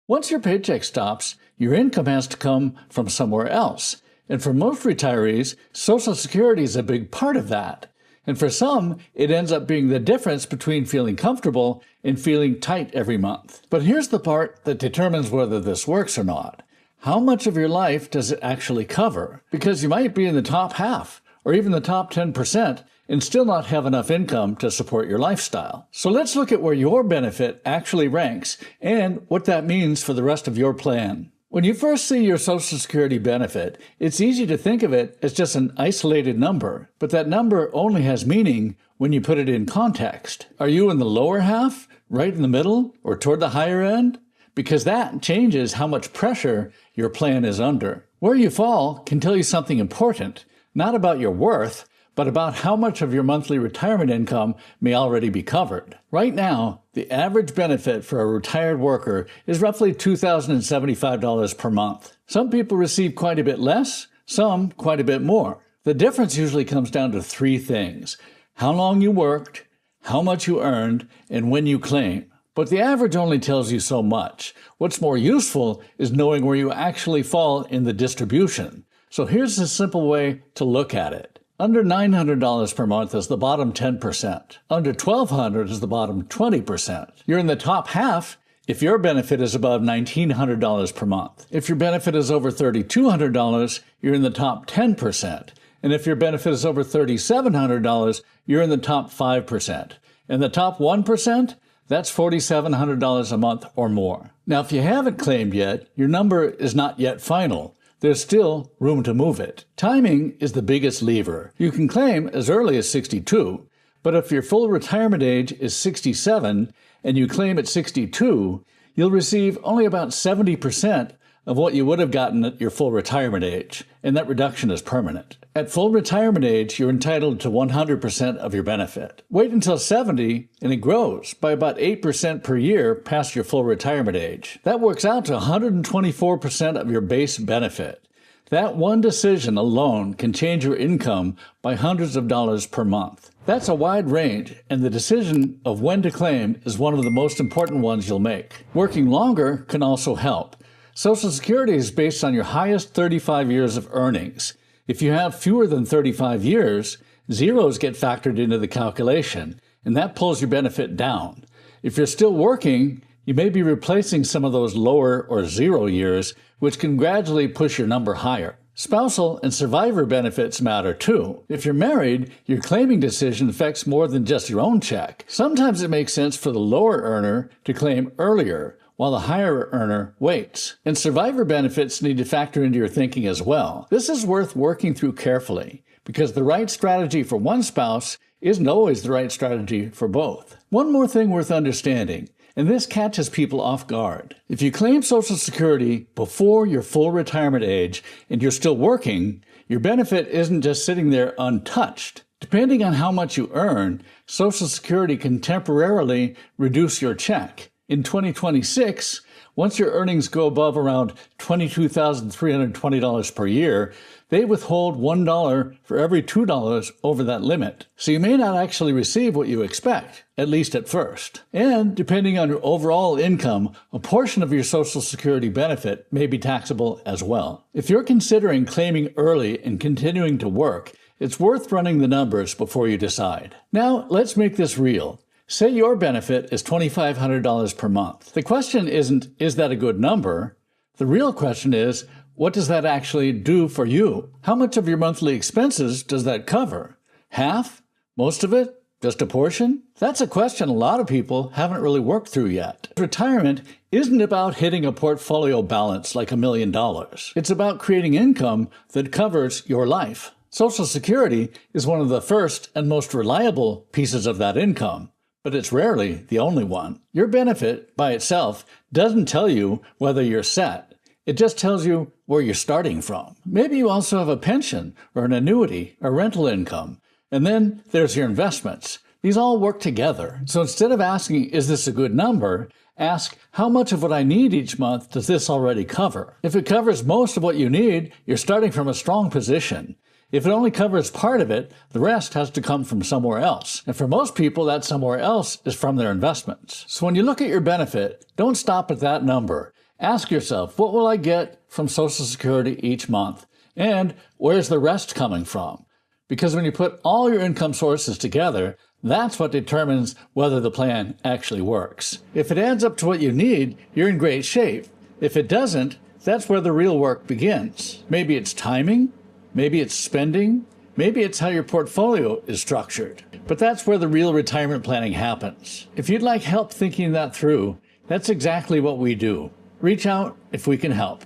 Once your paycheck stops, your income has to come from somewhere else. And for most retirees, Social Security is a big part of that. And for some, it ends up being the difference between feeling comfortable and feeling tight every month. But here's the part that determines whether this works or not. How much of your life does it actually cover? Because you might be in the top half, or even the top 10%, and still not have enough income to support your lifestyle. So let's look at where your benefit actually ranks and what that means for the rest of your plan. When you first see your Social Security benefit, it's easy to think of it as just an isolated number, but that number only has meaning when you put it in context. Are you in the lower half, right in the middle, or toward the higher end? Because that changes how much pressure your plan is under. Where you fall can tell you something important, not about your worth, but about how much of your monthly retirement income may already be covered. Right now, the average benefit for a retired worker is roughly $2,075 per month. Some people receive quite a bit less, some quite a bit more. The difference usually comes down to three things: how long you worked, how much you earned, and when you claim. But the average only tells you so much. What's more useful is knowing where you actually fall in the distribution. So here's a simple way to look at it. Under $900 per month is the bottom 10%. Under $1,200 is the bottom 20%. You're in the top half if your benefit is above $1,900 per month. If your benefit is over $3,200, you're in the top 10%. And if your benefit is over $3,700, you're in the top 5%. And the top 1%, that's $4,700 a month or more. Now, if you haven't claimed yet, your number is not yet final. There's still room to move it. Timing is the biggest lever. You can claim as early as 62, but if your full retirement age is 67 and you claim at 62, you'll receive only about 70% of what you would have gotten at your full retirement age, and that reduction is permanent. At full retirement age, you're entitled to 100% of your benefit. Wait until 70, and it grows by about 8% per year past your full retirement age. That works out to 124% of your base benefit. That one decision alone can change your income by hundreds of dollars per month. That's a wide range, and the decision of when to claim is one of the most important ones you'll make. Working longer can also help. Social Security is based on your highest 35 years of earnings. If you have fewer than 35 years, zeros get factored into the calculation, and that pulls your benefit down. If you're still working, you may be replacing some of those lower or zero years, which can gradually push your number higher. Spousal and survivor benefits matter too. If you're married, your claiming decision affects more than just your own check. Sometimes it makes sense for the lower earner to claim earlier, while the higher earner waits. And survivor benefits need to factor into your thinking as well. This is worth working through carefully, because the right strategy for one spouse isn't always the right strategy for both. One more thing worth understanding, and this catches people off guard. If you claim Social Security before your full retirement age and you're still working, your benefit isn't just sitting there untouched. Depending on how much you earn, Social Security can temporarily reduce your check. In 2026, once your earnings go above around $22,320 per year, they withhold $1 for every $2 over that limit. So you may not actually receive what you expect, at least at first. And depending on your overall income, a portion of your Social Security benefit may be taxable as well. If you're considering claiming early and continuing to work, it's worth running the numbers before you decide. Now, let's make this real. Say your benefit is $2,500 per month. The question isn't, is that a good number? The real question is, what does that actually do for you? How much of your monthly expenses does that cover? Half? Most of it? Just a portion? That's a question a lot of people haven't really worked through yet. Retirement isn't about hitting a portfolio balance like $1 million. It's about creating income that covers your life. Social Security is one of the first and most reliable pieces of that income, but it's rarely the only one. Your benefit by itself doesn't tell you whether you're set. It just tells you where you're starting from. Maybe you also have a pension or an annuity or rental income. And then there's your investments. These all work together. So instead of asking, is this a good number, ask, how much of what I need each month does this already cover? If it covers most of what you need, you're starting from a strong position. If it only covers part of it, the rest has to come from somewhere else. And for most people, that somewhere else is from their investments. So when you look at your benefit, don't stop at that number. Ask yourself, what will I get from Social Security each month? And where's the rest coming from? Because when you put all your income sources together, that's what determines whether the plan actually works. If it adds up to what you need, you're in great shape. If it doesn't, that's where the real work begins. Maybe it's timing, maybe it's spending, maybe it's how your portfolio is structured. But that's where the real retirement planning happens. If you'd like help thinking that through, that's exactly what we do. Reach out if we can help.